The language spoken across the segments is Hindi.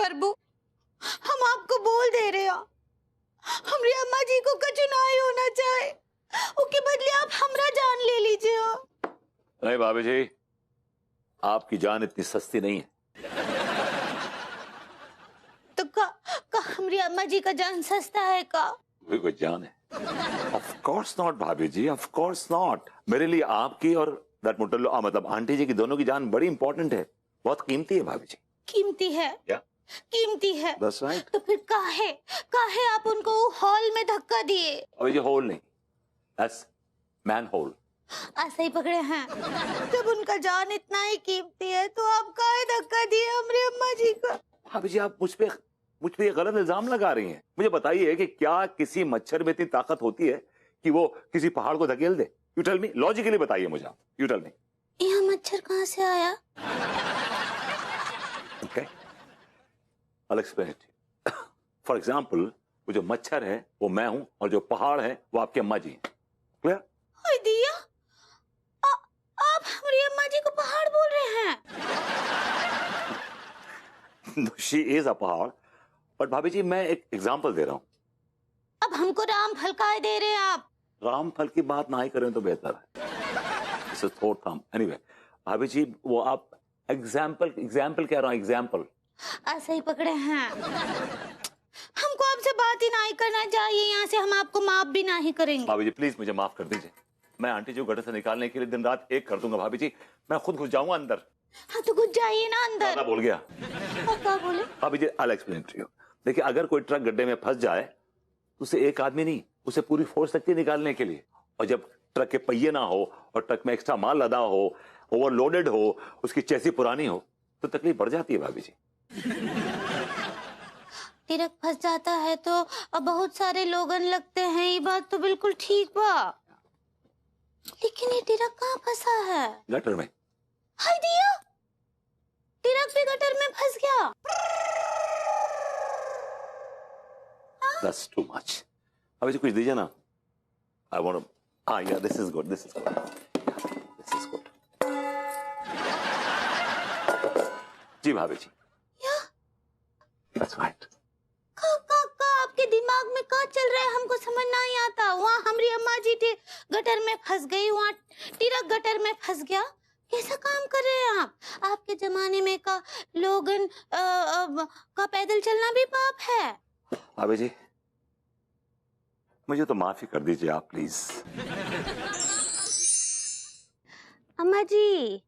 प्रभु, हम आपको बोल दे रहे हो, हमारी अम्मा जी को कछु नहीं होना चाहे, उसके बदले आप हमरा जान ले लीजिए हो। नहीं भाभी जी, आपकी जान इतनी सस्ती नहीं है। तो का हमारी अम्मा जी का जान सस्ता है का? भी कोई जान है? ऑफ कोर्स नॉट भाभी जी, ऑफ कोर्स नॉट। मेरे लिए आपकी और दैट मुटल्लो मतलब आंटी जी की दोनों की जान बड़ी इंपॉर्टेंट है, बहुत कीमती है भाभी जी। कीमती है? क्या कीमती है? That's right. तो फिर काहे आप उनको हॉल में धक्का दिए? और ये होल नहीं, that's मैन होल। ऐसे ही पकड़े हैं। जब उनका जान इतना ही कीमती है तो आप काहे धक्का दिए हमारी अम्मा जी को? भाभी जी, आप मुझ पे ये गलत इल्जाम लगा रही हैं। मुझे बताइए कि क्या किसी मच्छर में इतनी ताकत होती है कि वो किसी पहाड़ को धकेल दे? यू टेल मी, लॉजिकली बताइए मुझे आप, यू टेल मी। यह मच्छर कहाँ से आया? Okay, I'll explain it. For example, वो जो मच्छर है वो मैं हूं और जो पहाड़ है वो आपकी अम्मा जी हैं। Clear? हाय दिया, आप हमारी अम्मा जी को पहाड़ बोल रहे हैं? She is a पहाड़, बट भाभी जी मैं एक एग्जांपल दे रहा हूं। अब हमको राम फल काहे दे रहे हैं आप? राम फल की बात ना ही करें तो बेहतर है। This is thought thumb. Anyway, भाभी जी वो आप एग्जाम्पल कह रहा हूँ, एग्जाम्पल। ऐसे ही पकड़े हैं। हमको आपसे बात ही नहीं करना चाहिए, यहाँ से हम आपको माफ भी नहीं करेंगे। भाभी जी प्लीज मुझे माफ कर दीजिए, मैं आंटी जी को गटर से निकालने के लिए दिन रात एक कर दूंगा। भाभी जी मैं खुद घुस जाऊंगा अंदर। हाँ तो घुस जाइए ना अंदर। क्या बोल गया? और क्या बोले? भाभी जी I'll explain to you. देखिए अगर कोई ट्रक गड्ढे में फंस जाए तो उसे एक आदमी नहीं, उसे पूरी फोर्स लगती है निकालने के लिए। और जब ट्रक के पहिए ना हो और ट्रक में एक्स्ट्रा माल लदा हो, ओवरलोडेड हो, उसकी चेसी पुरानी हो तो तकलीफ बढ़ जाती है भाभी जी। ट्रक फंस जाता है तो अब बहुत सारे लोगन लगते हैं, ये बात तो बिल्कुल ठीक बा, लेकिन ये ट्रक कहाँ फंसा है? गटर में। हाय दिया, ट्रक भी गटर में फंस गया। That's too much. भाभी जी कुछ दीजिए ना। I want to. Yeah, this is good. This is good. This is good. जी भाभी जी। या? That's right. का आपके दिमाग में क्या चल रहा है हमको समझ नहीं आता। वहाँ हमारी अम्मा जी थे गटर में फंस गई, वहाँ ट्रक गटर में फंस गया। कैसा काम कर रहे हैं आप? आपके जमाने में का लोगन का पैदल चलना भी पाप है। भाभी जी मुझे तो माफी कर दीजिए आप प्लीज। अम्मा जी।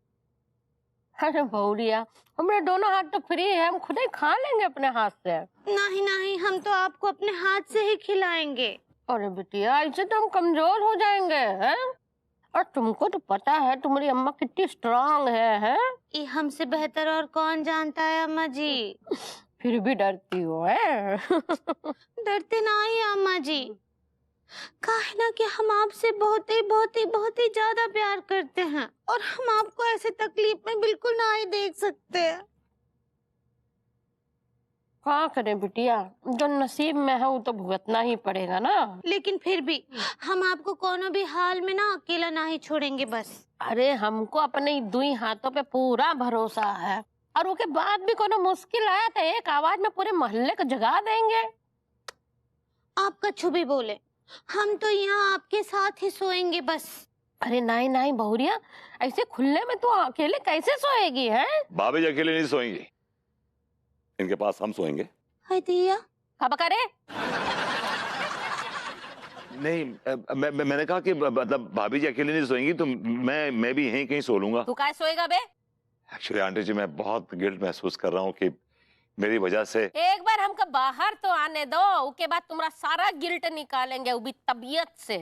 अरे बहुरिया, हमारे दोनों हाथ तो फ्री है, हम खुद ही खा लेंगे अपने हाथ से। नहीं, हम तो आपको अपने हाथ से ही खिलाएंगे। अरे बिटिया ऐसे तो हम कमजोर हो जाएंगे हैं? और तुमको तो पता है तुम्हारी अम्मा कितनी स्ट्रांग है, हैं? ये हमसे बेहतर और कौन जानता है अम्मा जी। फिर भी डरती हो है? डरते नहीं अम्मा जी, काहे ना कि हम आपसे बहुत ही ज्यादा प्यार करते हैं और हम आपको ऐसे तकलीफ में बिल्कुल नहीं देख सकते। क्या करें बिटिया, जो नसीब में है वो तो भुगतना ही पड़ेगा ना। लेकिन फिर भी हम आपको कोनो भी हाल में ना अकेला नहीं छोड़ेंगे बस। अरे हमको अपने दुई हाथों पे पूरा भरोसा है, और उसके बाद भी कोनो मुश्किल आया तो एक आवाज में पूरे मोहल्ले को जगा देंगे। आप कछु भी बोले, हम तो यहाँ आपके साथ ही सोएंगे बस। अरे नहीं बहुरिया, ऐसे खुले में तो अकेले कैसे सोएगी है? भाभी जी अकेले नहीं सोएंगी, इनके पास हम सोएंगे। हाय दिया, अब करे नहीं मैंने कहा कि मतलब भाभी जी अकेले नहीं सोएंगी तो मैं भी यहीं कहीं सो लूंगा। तू क्या सोएगा बे? एक्चुअली आंटी जी मैं बहुत गिल्ट महसूस कर रहा हूँ कि मेरी वजह से। एक बार हमको बाहर तो आने दो, उसके बाद तुम्हारा सारा गिल्ट निकालेंगे, वो भी तबीयत से।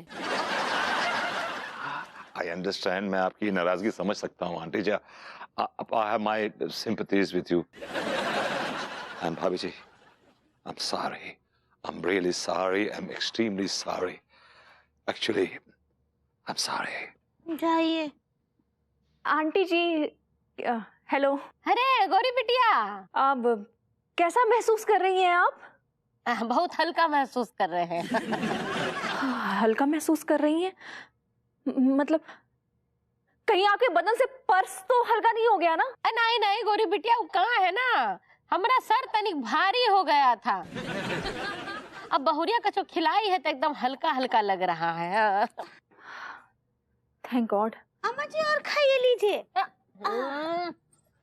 आई अंडरस्टैंड, मैं आपकी नाराजगी समझ सकता हूँ aunty ji. I have my sympathies with you. And भाभी ji I am sorry, I am really sorry, I am extremely sorry, actually I am sorry. जाइए। Aunty ji hello. अरे गौरी बिटिया, अब कैसा महसूस कर रही हैं आप? बहुत हल्का महसूस कर रहे हैं। हल्का महसूस कर रही हैं मतलब कहीं आपके बदन से पर्स तो हल्का नहीं हो गया ना? नहीं गौरी बिटिया, वो कहाँ है ना, हमारा सर तनिक भारी हो गया था। अब बहुरिया कछो खिलाई है तो एकदम हल्का हल्का लग रहा है। Thank God. अम्मा जी और खाइए लीजिए।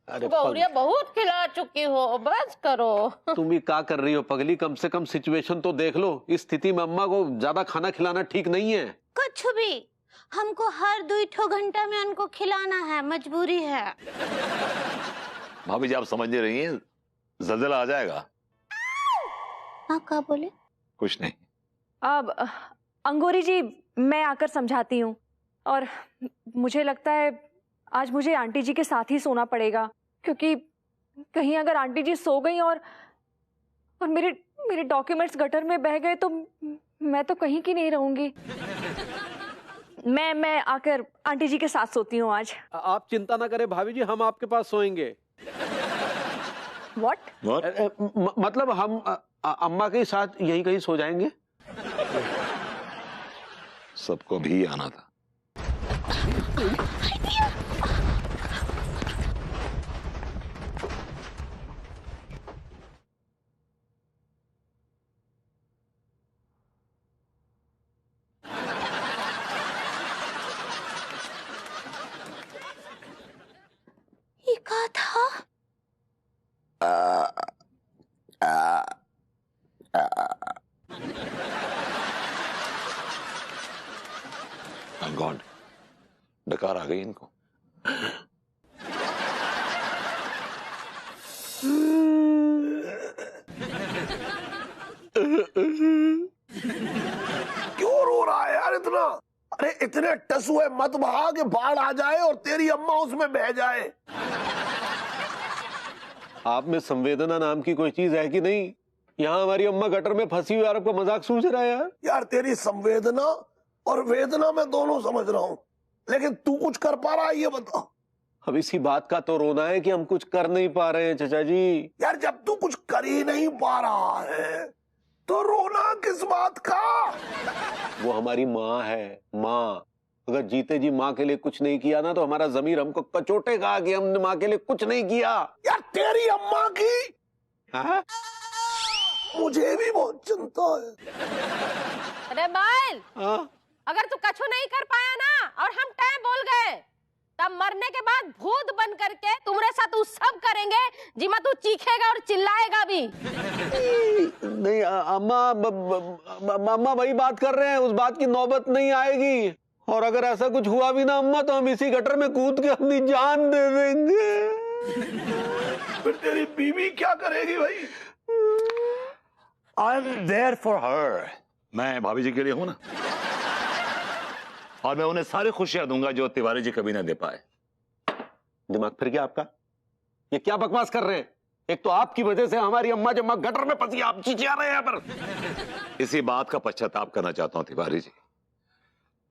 अरे बहुरिया बहुत खिला चुकी हो, बस करो। तुम भी क्या कर रही हो पगली? कम से कम सिचुएशन तो देख लो। इस स्थिति में अम्मा को ज्यादा खाना खिलाना ठीक नहीं है। कुछ भी, हमको हर 2 घंटा में उनको खिलाना है, मजबूरी है। भाभी जी आप समझ नहीं रही हैं, जल्जला आ जाएगा। हाँ क्या बोले? कुछ नहीं। अब अंगूरी जी मैं आकर समझाती हूँ, और मुझे लगता है आज मुझे आंटी जी के साथ ही सोना पड़ेगा, क्योंकि कहीं अगर आंटी जी सो गई और मेरे डॉक्यूमेंट्स गटर में बह गए तो मैं तो कहीं की नहीं रहूंगी। मैं आकर आंटी जी के साथ सोती हूँ आज। आप चिंता ना करें भाभी जी, हम आपके पास सोएंगे। What? मतलब हम अम्मा के साथ यहीं कहीं सो जाएंगे। सबको भी आना था। ये क्या था? गॉड, डकार आ गई इनको। क्यों रो रहा है यार इतना? अरे इतने टसुए मत बहा कि बाढ़ आ जाए और तेरी अम्मा उसमें बह जाए। आप में संवेदना नाम की कोई चीज है कि नहीं? यहाँ हमारी अम्मा गटर में फंसी हुई, आपका मजाक सूझ रहा है यार? यार तेरी संवेदना और वेदना मैं दोनों समझ रहा हूँ, लेकिन तू कुछ कर पा रहा है ये बता। अब इसी बात का तो रोना है कि हम कुछ कर नहीं पा रहे हैं चाचा जी। यार जब तू कुछ कर ही नहीं पा रहा है तो रोना किस बात का? वो हमारी माँ है, माँ। अगर जीते जी माँ के लिए कुछ नहीं किया ना तो हमारा जमीर हमको कचोटेगा कि हमने माँ के लिए कुछ नहीं किया। यार तेरी अम्मा की हाँ? मुझे भी बहुत चिंता है। अरे बाल, हाँ? अगर तू कछु नहीं कर पाया ना और हम टाइम बोल गए, तब मरने के बाद भूत बन करके तुम्हारे साथ वो सब करेंगे जिमा तू चीखेगा और चिल्लाएगा भी। नहीं अम्मा, अम्मा वही बात कर रहे हैं, उस बात की नौबत नहीं आएगी। और अगर ऐसा कुछ हुआ भी ना अम्मा, तो हम इसी गटर में कूद के अपनी जान दे देंगे। फिर तेरी बीवी क्या करेगी भाई? I am there for her. मैं भाभी जी के लिए हूं ना, और मैं उन्हें सारी खुशियां दूंगा जो तिवारी जी कभी ना दे पाए। दिमाग फिर गया आपका? ये क्या बकवास कर रहे हैं? एक तो आपकी वजह से हमारी अम्मा जब गटर में फंसी, आप चिचिया रहे हैं यहाँ पर। इसी बात का पश्चाताप करना चाहता हूं तिवारी जी।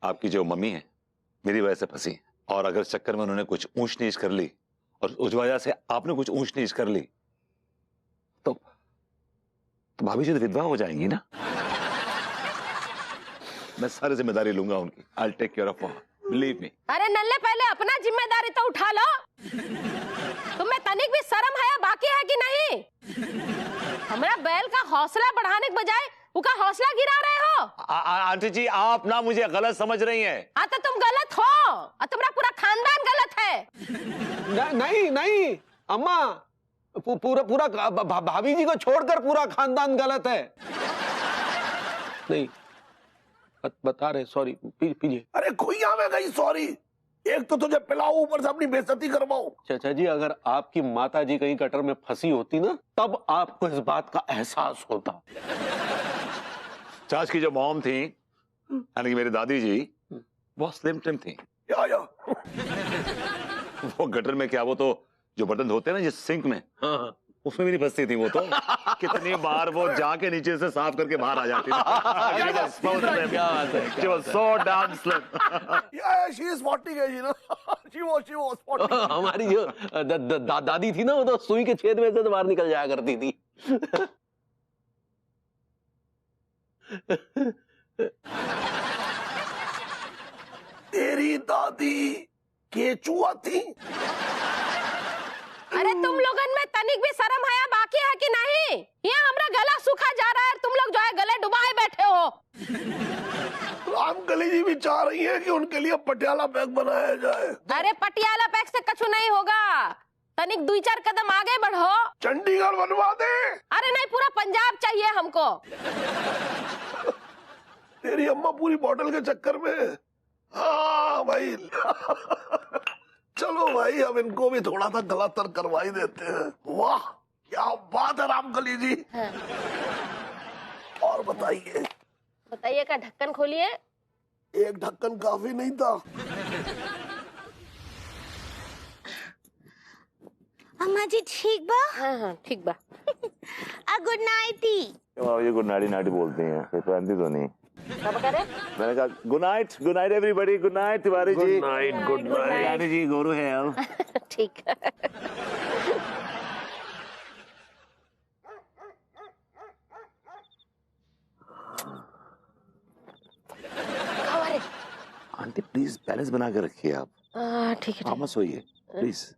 आपकी जो मम्मी है मेरी वजह से फंसी, और अगर चक्कर में उन्होंने कुछ ऊंच नीच कर ली और उस वजह से आपने कुछ ऊंच नीच कर ली तो भाभी जी तो विधवा हो जाएंगी ना। मैं सारी जिम्मेदारी लूंगा उनकी। I take care of her, believe me. अरे नल्ले, पहले अपना जिम्मेदारी तो उठा लो। तुम्हें तनिक भी शर्म है बाकी है कि नहीं? हमारा बैल का हौसला बढ़ाने के बजाय उसका हौसला गिरा रहे हो। आंटी जी आप ना मुझे गलत समझ रही हैं। हाँ तो तुम गलत हो और तुम्हारा पूरा खानदान गलत है। नहीं नहीं अम्मा, पूरा भाभी जी को छोड़कर पूरा खानदान गलत है। नहीं बता रहे, सॉरी पीजिए। अरे खुइया में गई सॉरी। एक तो तुझे पिलाओ, ऊपर से अपनी बेइज्जती करवाओ। चाचा जी अगर आपकी माता जी कहीं गटर में फंसी होती ना, तब आपको इस बात का एहसास होता। चाच की जो मॉम थी, यानी कि मेरी दादी जी, बहुत स्लिम ट्रिम थी। या वो गटर में क्या, वो तो जो बर्तन धोते हैं ना जिस सिंक में, हाँ। उसमें भी नहीं फंसती थी वो तो। कितनी बार वो जाके नीचे से साफ करके बाहर आ जाती थी। She was so damn slim. Yeah, she is 40 kg ना। She was 40. हमारी जो दादी थी ना, वो तो सुई के छेद में से तो बाहर निकल जाया करती थी। तेरी दादी केचुआ थी। अरे तुम लोगन में तनिक भी शर्म है बाकी मम्मी चाह रही है कि उनके लिए पटियाला बैग बनाया जाए। अरे पटियाला बैग से कछु नहीं होगा, तनिक 2-4 कदम आगे बढ़ो। चंडीगढ़ बनवा दे। अरे नहीं, पूरा पंजाब चाहिए हमको। तेरी अम्मा पूरी बोतल के चक्कर में। हाँ भाई चलो भाई, अब इनको भी थोड़ा सा गला तर करवा ही देते हैं। वाह क्या बात है रामकली जी। हाँ। और बताइए का ढक्कन खोलिए। एक ढक्कन काफी नहीं था। अम्मा जी ठीक बा? हाँ ठीक बा। Good night. ये गुड नाइट नाइट बोलती हैं, पहनती तो नहीं। क्या कह रहे? मैंने कहा good night everybody, good night Tiwari ji. Good night. Tiwari ji गोरू है। ठीक है। आंटी प्लीज बैलेंस बना के रखिए आप। ठीक है। आप मत सोइए प्लीज।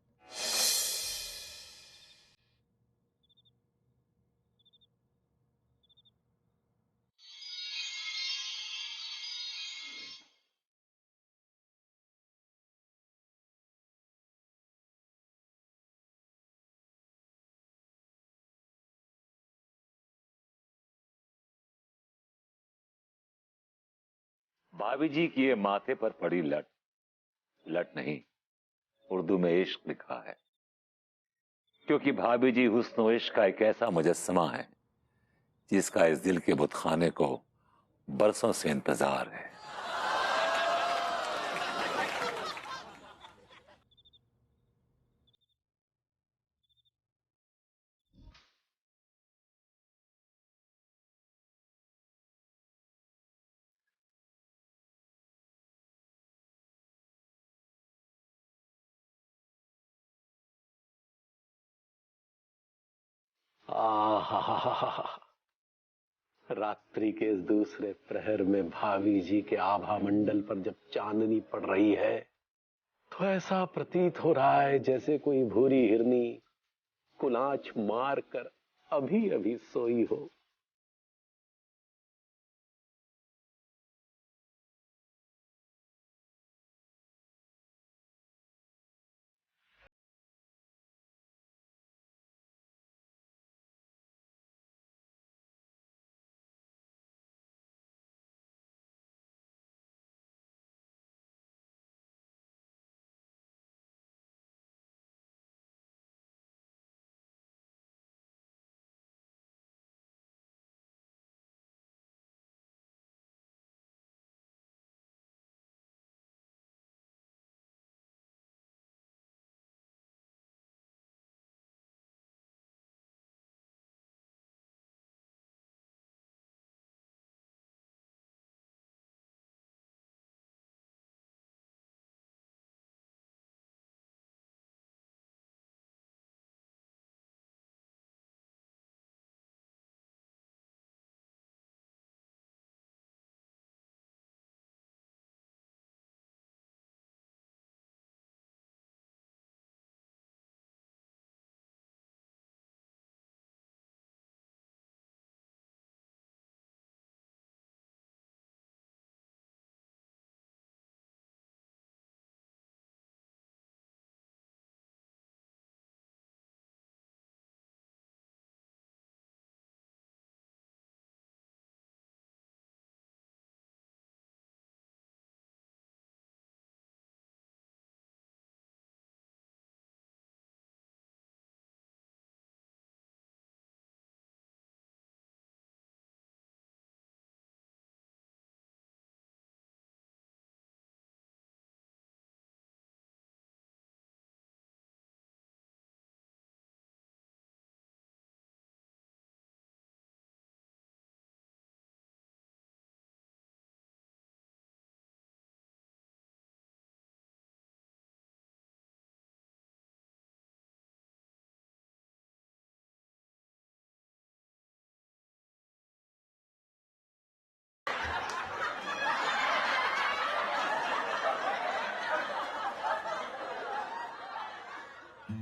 भाभी जी की ये माथे पर पड़ी लट नहीं, उर्दू में इश्क लिखा है, क्योंकि भाभी जी हुस्न और इश्क का एक ऐसा मुजस्समा है जिसका इस दिल के बुतखाने को बरसों से इंतजार है। रात्रि के इस दूसरे प्रहर में भाभी जी के आभा मंडल पर जब चांदनी पड़ रही है तो ऐसा प्रतीत हो रहा है जैसे कोई भूरी हिरनी कुलांच मार कर अभी अभी सोई हो।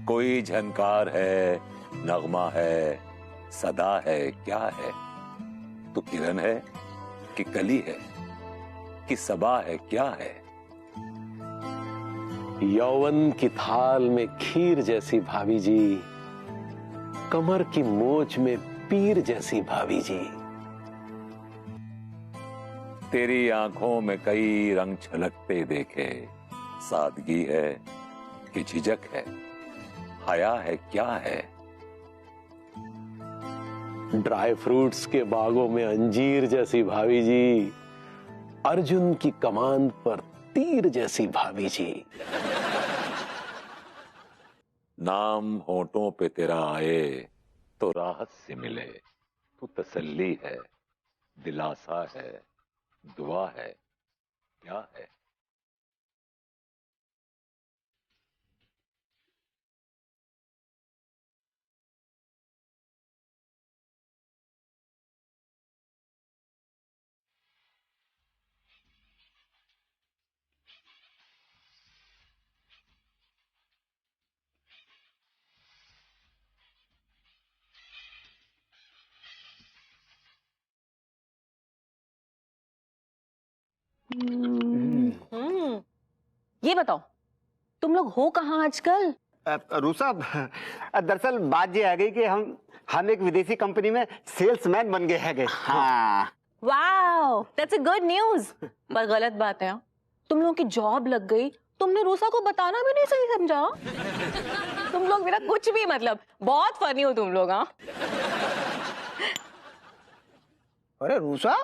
कोई झनकार है, नगमा है, सदा है, क्या है? तो किरण है कि कली है? की सबा है, क्या है? यौवन की थाल में खीर जैसी भाभी जी, कमर की मोच में पीर जैसी भाभी जी। तेरी आंखों में कई रंग छलकते देखे, सादगी है कि झिझक है, हया है, क्या है? ड्राई फ्रूट्स के बागों में अंजीर जैसी भाभी जी, अर्जुन की कमान पर तीर जैसी भाभी जी। नाम होठों पे तेरा आए तो राहत से मिले, तू तसल्ली है, दिलासा है, दुआ है, क्या है? ये बताओ, तुम लोग हो कहाँ आजकल? रूसा, दरअसल बात ये आ गई कि हम एक विदेशी कंपनी में सेल्समैन बन गए हैं। हाँ। Wow, that's a good news. पर गलत बात है, तुम लोगों की जॉब लग गई, तुमने रूसा को बताना भी नहीं सही समझा। तुम लोग मेरा कुछ भी मतलब, बहुत फनी हो तुम लोग। हाँ, अरे रूसा,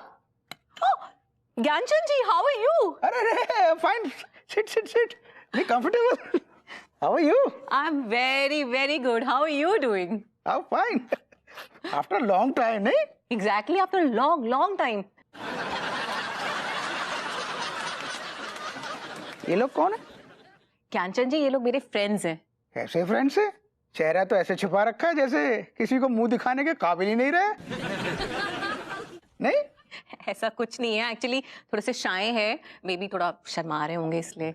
Gyanchand ji, how are you? अरे fine, sit sit sit, be comfortable. How are you? I am very very good. How are you doing? How fine, after long time, नहीं? Exactly, after long long time. ये लोग कौन है? ज्ञानचंद जी, ये लोग मेरे फ्रेंड्स हैं। कैसे फ्रेंड्स है? चेहरा तो ऐसे छुपा रखा है जैसे किसी को मुंह दिखाने के काबिल ही नहीं रहे। नहीं, ऐसा कुछ नहीं है, एक्चुअली थोड़े से शाय है, मे बी थोड़ा शर्मा रहे होंगे इसलिए।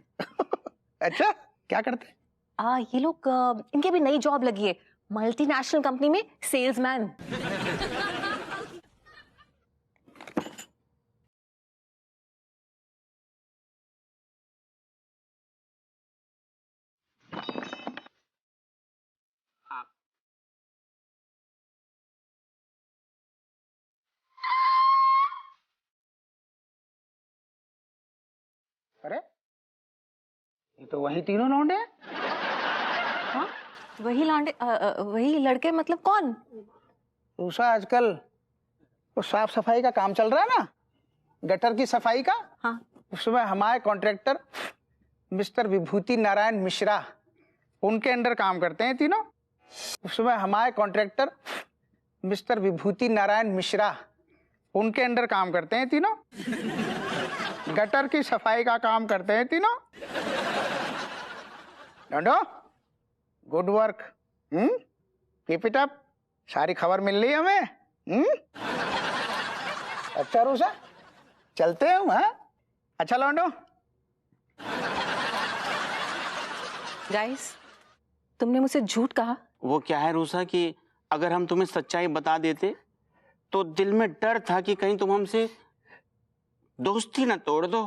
अच्छा, क्या करते? ये लोग, इनके भी नई जॉब लगी है मल्टीनेशनल कंपनी में, सेल्समैन। अरे, ये तो वही तीनों लौंडे हैं। हाँ, वही लड़के, मतलब कौन? रूसा, आजकल वो साफ सफाई का काम चल रहा है ना, गटर की सफाई का। हाँ, उसमें हमारे कॉन्ट्रैक्टर मिस्टर विभूति नारायण मिश्रा, उनके अंडर काम करते हैं तीनों। उसमें हमारे कॉन्ट्रैक्टर मिस्टर विभूति नारायण मिश्रा, उनके अंडर काम करते हैं तीनों। गटर की सफाई का काम करते हैं तीनों। डोंडो, good work. Keep it up. सारी खबर मिल रही है हमें। अच्छा रूसा, चलते हैं। हाँ, अच्छा लौंडो। गाइस, तुमने मुझसे झूठ कहा। वो क्या है रूसा कि अगर हम तुम्हें सच्चाई बता देते तो दिल में डर था कि कहीं तुम हमसे दोस्ती ना तोड़ दो।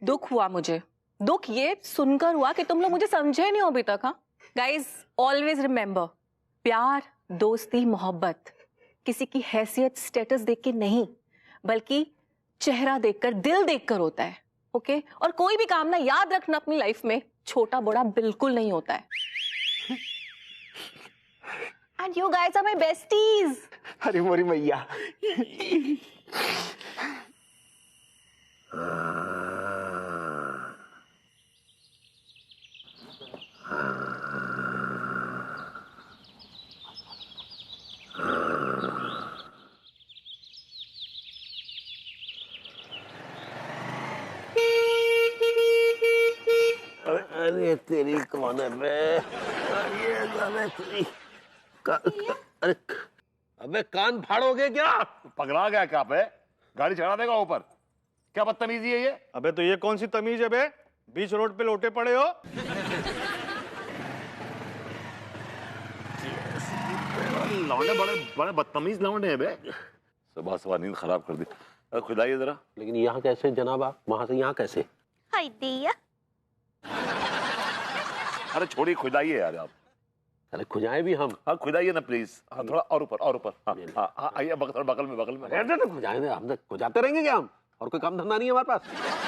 दुख हुआ मुझे, दुख ये सुनकर हुआ कि तुम लोग मुझे समझे नहीं हो अभी तक। हाँ गाइस, ऑलवेज रिमेम्बर, प्यार, दोस्ती, मोहब्बत किसी की हैसियत, स्टेटस देख के नहीं, बल्कि चेहरा देखकर, दिल देखकर होता है। ओके? और कोई भी काम ना, याद रखना अपनी लाइफ में, छोटा बड़ा बिल्कुल नहीं होता है। And you guys are my besties. अरे मोरी मैया। अरे तेरी कौन है बे? अरे तेरी अरे अबे कान फाड़ोगे क्या? पगला गया क्या पे? गाड़ी चढ़ा देगा ऊपर। क्या बदतमीजी है ये? अबे तो ये कौन सी तमीज है बे? बीच रोड पे लोटे पड़े हो। लौंडे बड़े बड़े बदतमीज लौंडे हैं बे। सुबह सुबह नींद खराब कर दी। खुदाइए जरा। लेकिन यहाँ कैसे जनाब, आप वहां से यहाँ कैसे? हाय दिया। अरे छोड़िए, खुदाइए यार आप। अरे खुजाएं भी हम। हाँ खुदाइए ना प्लीज। हाँ थोड़ा और ऊपर, और ऊपर। हाँ हाँ, आइए बगल में, बगल में। खुजाएं, हम खुजाते रहेंगे क्या? हम और कोई काम धंधा नहीं है हमारे पास।